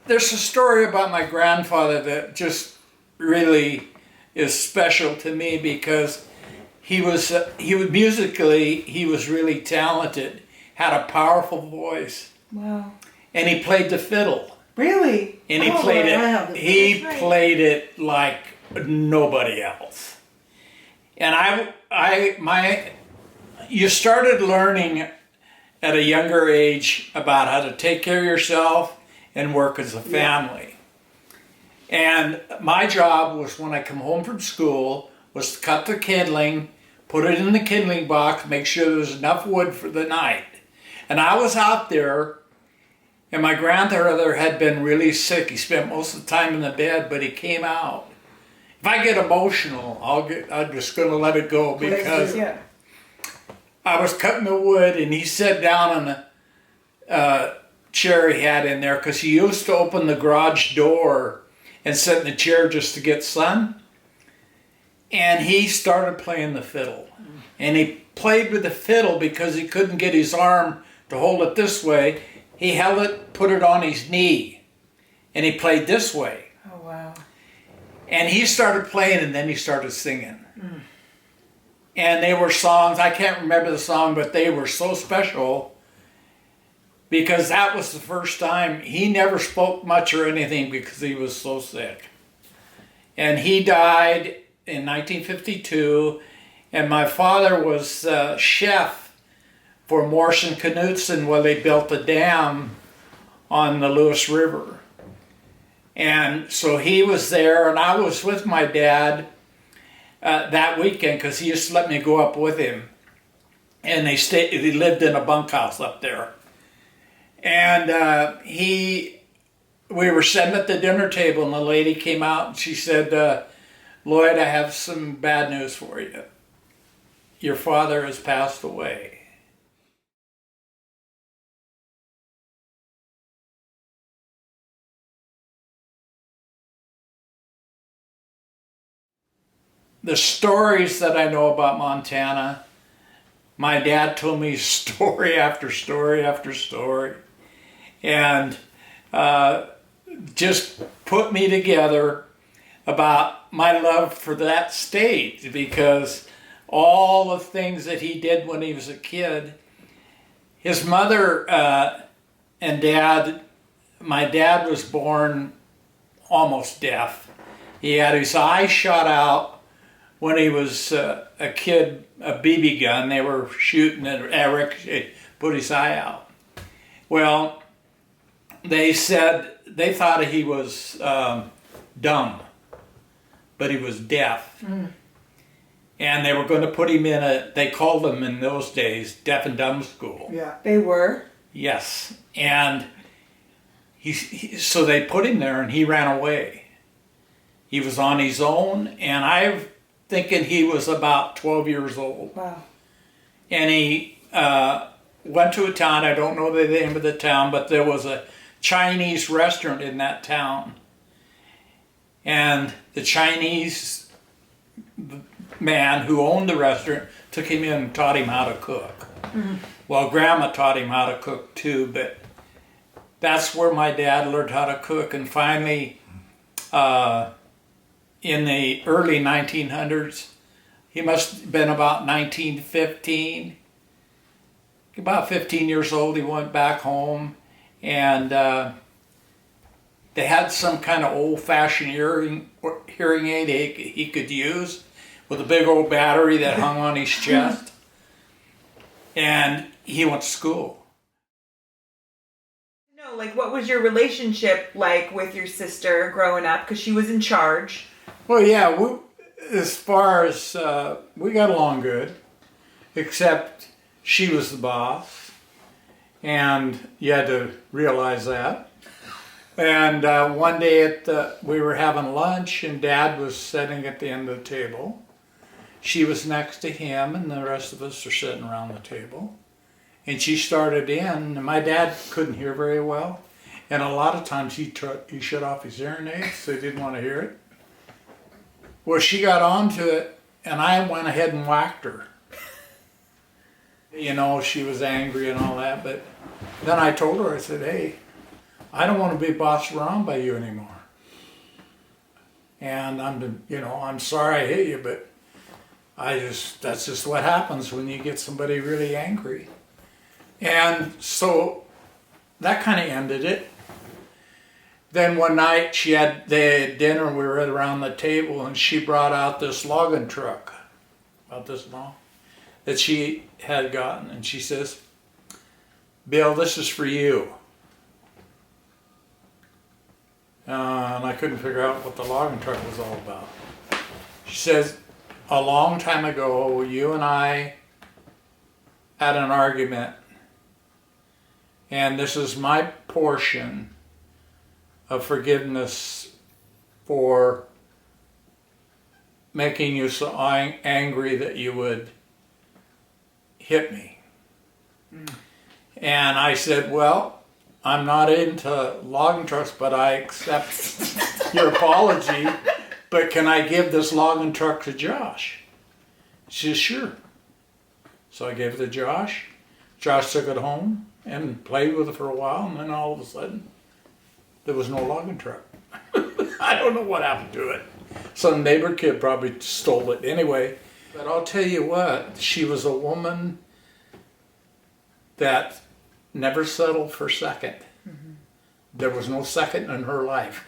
there's a story about my grandfather that just really is special to me because he was musically, he was really talented, had a powerful voice. Wow. And he played the fiddle. Really? And he played it. He played it like nobody else. And you started learning at a younger age about how to take care of yourself and work as a family. And my job was, when I come home from school, was to cut the kindling, put it in the kindling box, make sure there was enough wood for the night. And I was out there, and my grandfather had been really sick. He spent most of the time in the bed, but he came out. If I get emotional, I'm just going to let it go, because I was cutting the wood, and he sat down on the chair he had in there, because he used to open the garage door and sit in the chair just to get sun. And he started playing the fiddle. And he played with the fiddle because he couldn't get his arm to hold it this way. He held it, put it on his knee, and he played this way. Oh, wow. And he started playing, and then he started singing. And they were songs, I can't remember the song, but they were so special because that was the first time. He never spoke much or anything because he was so sick. And he died in 1952, and my father was chef for Morrison Knudsen while they built the dam on the Lewis River. And so he was there, and I was with my dad that weekend because he used to let me go up with him. And he lived in a bunkhouse up there. And we were sitting at the dinner table, and the lady came out and she said, Lloyd, I have some bad news for you. Your father has passed away. The stories that I know about Montana, my dad told me story after story after story, and just put me together about my love for that state, because all the things that he did when he was a kid. His mother and dad, my dad was born almost deaf. He had his eyes shot out when he was a kid, a BB gun. They were shooting at Eric, put his eye out. Well, they said they thought he was dumb, but he was deaf. And they were going to put him in they called them in those days, deaf and dumb school. Yeah, they were? Yes. And so they put him there, and he ran away. He was on his own, and I'm thinking he was about 12 years old. Wow. And he went to a town, I don't know the name of the town, but there was a Chinese restaurant in that town. And the Chinese man who owned the restaurant took him in and taught him how to cook. Well, Grandma taught him how to cook too, but that's where my dad learned how to cook. And finally, in the early 1900s, he must have been about 1915, about 15 years old, he went back home, and they had some kind of old-fashioned hearing aid he could use with a big old battery that hung on his chest. And he went to school. No, like, what was your relationship like with your sister growing up? Because she was in charge. Well, yeah, as far as, we got along good, except she was the boss, and you had to realize that. And one day we were having lunch, and Dad was sitting at the end of the table. She was next to him, and the rest of us are sitting around the table. And she started in, and my dad couldn't hear very well. And a lot of times he shut off his hearing aids, so he didn't want to hear it. Well, she got onto it, and I went ahead and whacked her. You know, she was angry and all that, but then I told her, I said, hey, I don't want to be bossed around by you anymore. And I'm sorry I hit you, but that's just what happens when you get somebody really angry. And so that kind of ended it. Then one night they had dinner, we were around the table, and she brought out this logging truck, about this long, that she had gotten, and she says, Bill, this is for you. And I couldn't figure out what the logging truck was all about. She says, a long time ago, you and I had an argument, and this is my portion of forgiveness for making you so angry that you would hit me. And I said, well, I'm not into logging trucks, but I accept your apology, but can I give this logging truck to Josh? She says, sure. So I gave it to Josh. Josh took it home and played with it for a while, and then all of a sudden, there was no logging truck. I don't know what happened to it. Some neighbor kid probably stole it anyway. But I'll tell you what, she was a woman that never settled for second. Mm-hmm. There was no second in her life.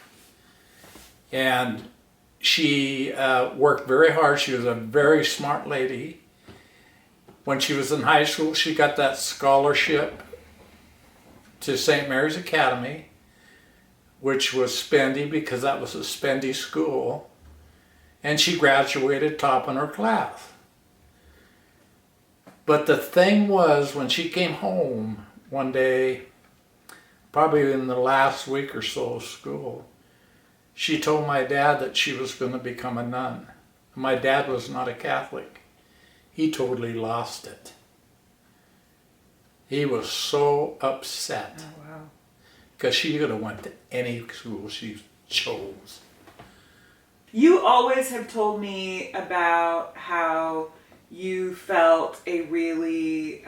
And she worked very hard. She was a very smart lady. When she was in high school, she got that scholarship to St. Mary's Academy, which was spendy because that was a spendy school. And she graduated top in her class. But the thing was, when she came home one day, probably in the last week or so of school, she told my dad that she was going to become a nun. My dad was not a Catholic. He totally lost it. He was so upset. Oh, wow. Because she could have went to any school she chose. You always have told me about how you felt a really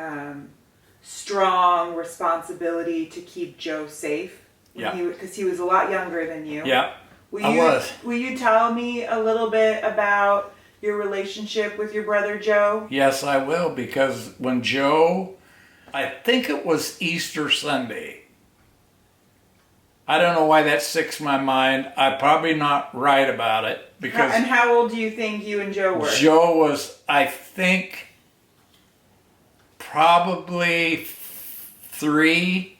strong responsibility to keep Joe safe. Yeah. Because he was a lot younger than you. Yeah, I was. Will you tell me a little bit about your relationship with your brother Joe? Yes, I will, because when Joe, I think it was Easter Sunday. I don't know why that sticks in my mind. I'm probably not right about it. Because And how old do you think you and Joe were? Joe was, I think, probably 3.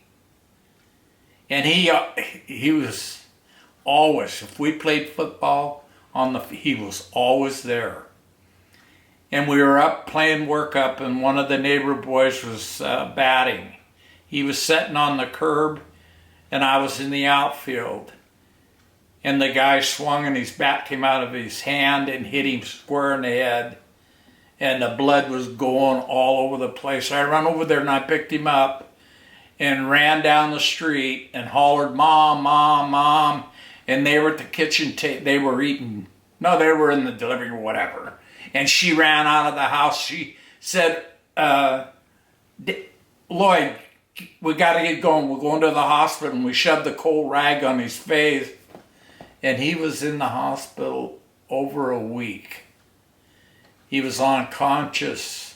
And he was always, if we played football, he was always there. And we were up playing workup, and one of the neighbor boys was batting. He was sitting on the curb, and I was in the outfield. And the guy swung, and his bat came out of his hand and hit him square in the head. And the blood was going all over the place. I ran over there, and I picked him up and ran down the street and hollered, Mom, Mom, Mom. And they were at the kitchen table. They were eating. No, they were in the delivery or whatever. And she ran out of the house. She said, Lloyd, we got to get going. We're going to the hospital. And we shoved the cold rag on his face. And he was in the hospital over a week. He was unconscious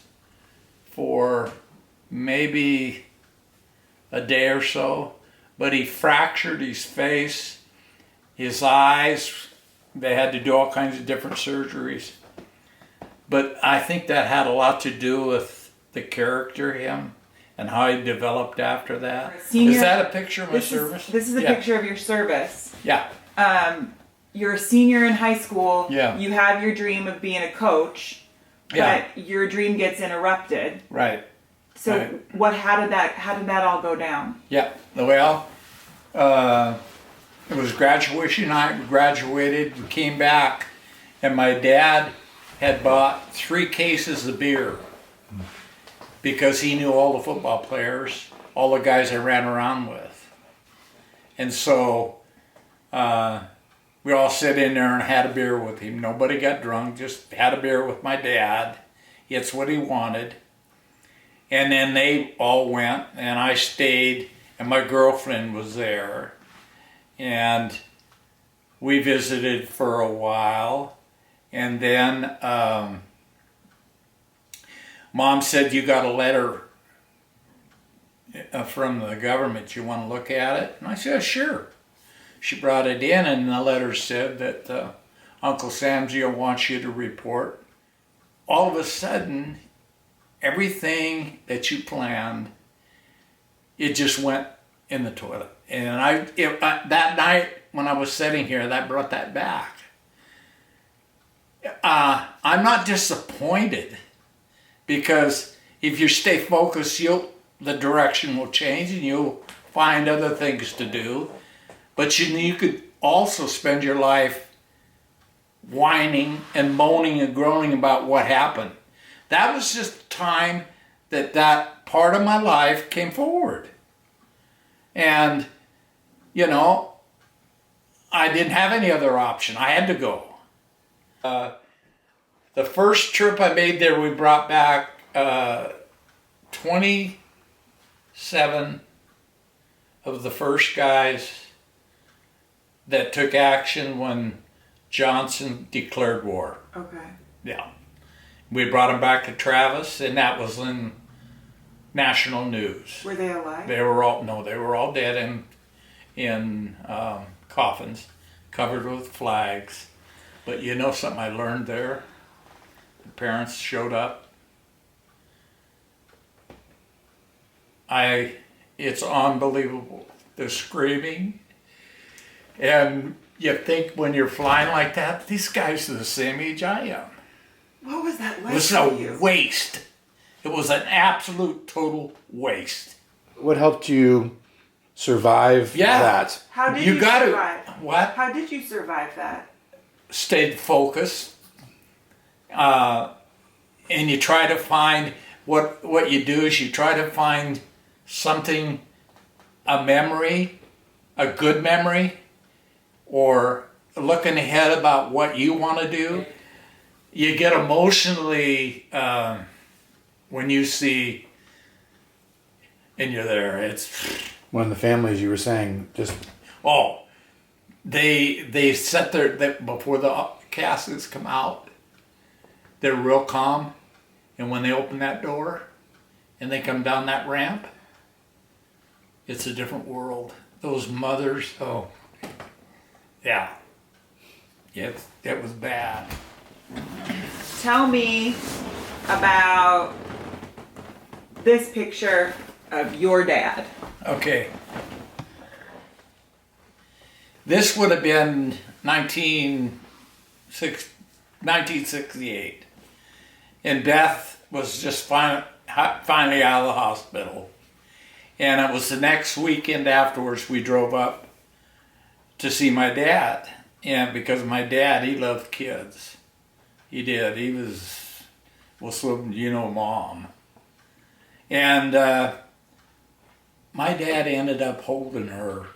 for maybe a day or so. But he fractured his face, his eyes. They had to do all kinds of different surgeries. But I think that had a lot to do with the character, him, and how he developed after that. Is that a picture of my service? This is a picture of your service. Yeah. You're a senior in high school. Yeah. You have your dream of being a coach, but your dream gets interrupted. Right. So right. How did that all go down? Yeah. Well, it was graduation night. We graduated. We came back, and my dad had bought 3 cases of beer because he knew all the football players, all the guys I ran around with. And so we all sat in there and had a beer with him. Nobody got drunk, just had a beer with my dad. It's what he wanted. And then they all went, and I stayed and my girlfriend was there, and we visited for a while, and then Mom said, you got a letter from the government, you want to look at it? And I said, sure. She brought it in, and the letter said that Uncle Samsio wants you to report. All of a sudden, everything that you planned, it just went in the toilet. And that night when I was sitting here, that brought that back. I'm not disappointed, because if you stay focused, the direction will change and you'll find other things to do. But you could also spend your life whining and moaning and groaning about what happened. That was just the time that part of my life came forward. And, I didn't have any other option. I had to go. The first trip I made there, we brought back 27 of the first guys that took action when Johnson declared war. Okay. Yeah. We brought them back to Travis, and that was in national news. Were they alive? They were all dead in coffins, covered with flags. But you know something I learned there? The parents showed up. It's unbelievable. The screaming. And you think when you're flying like that, these guys are the same age I am. What was that like It was for a you? waste. It was an absolute total waste. What helped you survive that? How did You you gotta- survive? What? How did you survive that? Stayed focused. And you try to find, what you do is you try to find something, a memory, a good memory, or looking ahead about what you want to do. You get emotionally when you see, and you're there. It's One of the families you were saying just they sit there before the caskets come out. They're real calm, and when they open that door, and they come down that ramp, it's a different world. Those mothers, yeah, it was bad. Tell me about this picture of your dad. Okay. This would have been 1968. And Beth was just finally out of the hospital. And it was the next weekend afterwards we drove up to see my dad. And because my dad, he loved kids. He did. He was mom. And my dad ended up holding her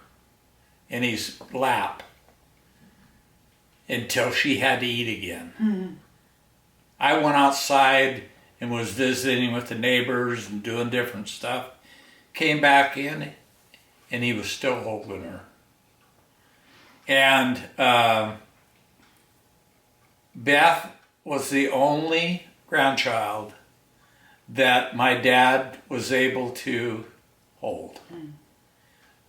in his lap until she had to eat again. Mm-hmm. I went outside and was visiting with the neighbors and doing different stuff. Came back in, and he was still holding her. And Beth was the only grandchild that my dad was able to hold. Mm.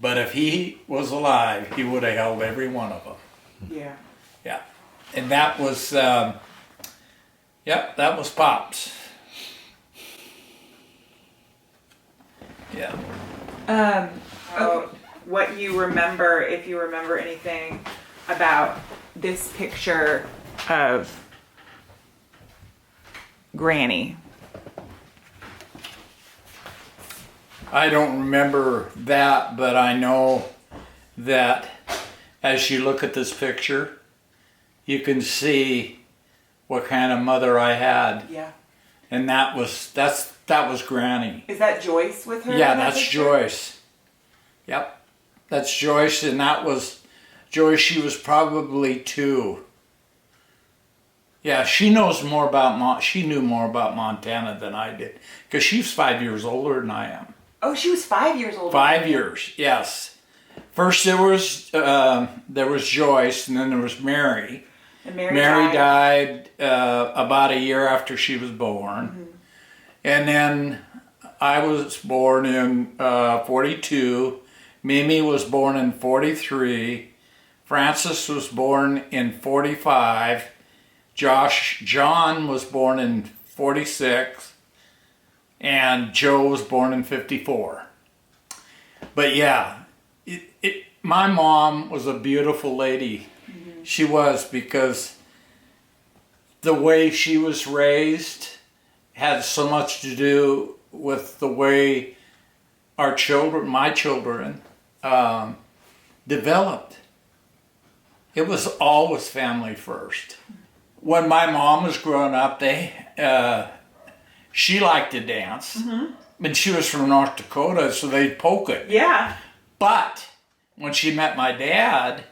But if he was alive, he would have held every one of them. Yeah. Yeah. And that was, that was Pops. Yeah. What you remember, if you remember anything about this picture of Granny. I don't remember that, but I know that as you look at this picture, you can see what kind of mother I had. Yeah. And that was Granny. Is that Joyce with her? Yeah, in that that's picture? Joyce. Yep. That's Joyce, and that was Joyce. She was probably 2. Yeah, she knew more about Montana than I did, because she's 5 years older than I am. Oh, she was 5 years old. 5 years, yes. First there was Joyce, and then there was Mary. And Mary died about a year after she was born. Mm-hmm. And then I was born in 42. Mimi was born in 43. Francis was born in 45. John was born in 46. And Joe was born in 54. But yeah, my mom was a beautiful lady. Mm-hmm. She was, because the way she was raised had so much to do with the way our children, my children, developed. It was always family first. When my mom was growing up, she liked to dance. Mm-hmm. And she was from North Dakota, so they'd poke it. Yeah. But when she met my dad,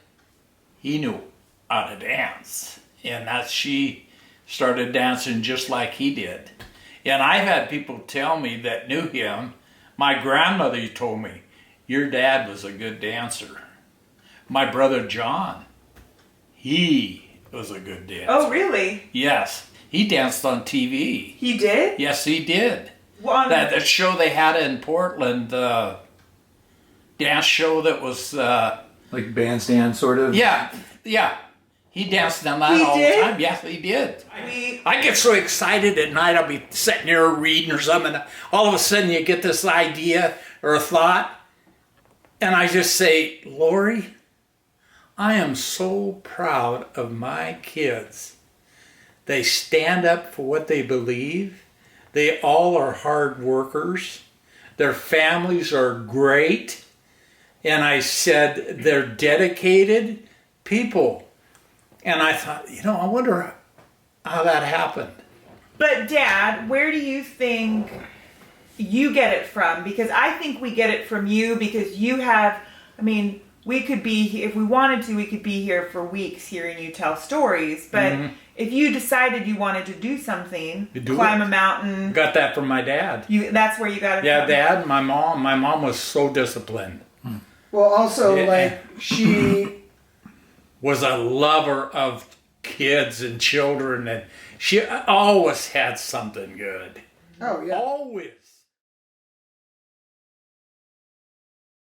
he knew how to dance. And she started dancing just like he did. And I've had people tell me that knew him. My grandmother told me, your dad was a good dancer. My brother John, he was a good dancer. Oh, really? Yes. He danced on TV. He did? Yes, he did. Well, that show they had in Portland, the dance show that was... like bandstand sort of? Yeah. He danced on that all the time. Yes, he did. I get so excited at night, I'll be sitting there reading or something, and all of a sudden you get this idea or a thought, and I just say, Lori, I am so proud of my kids. They stand up for what they believe. They all are hard workers. Their families are great. And I said, they're dedicated people. And I thought, I wonder how that happened. But Dad, where do you think you get it from? Because I think we get it from you, because you have, we could be, if we wanted to, we could be here for weeks hearing you tell stories. But if you decided you wanted to do something, climb a mountain. Got that from my dad. That's where you got it from? Yeah, Dad, my mom. My mom was so disciplined. Well, also, she was a lover of kids and children, and she always had something good. Oh, yeah. Always.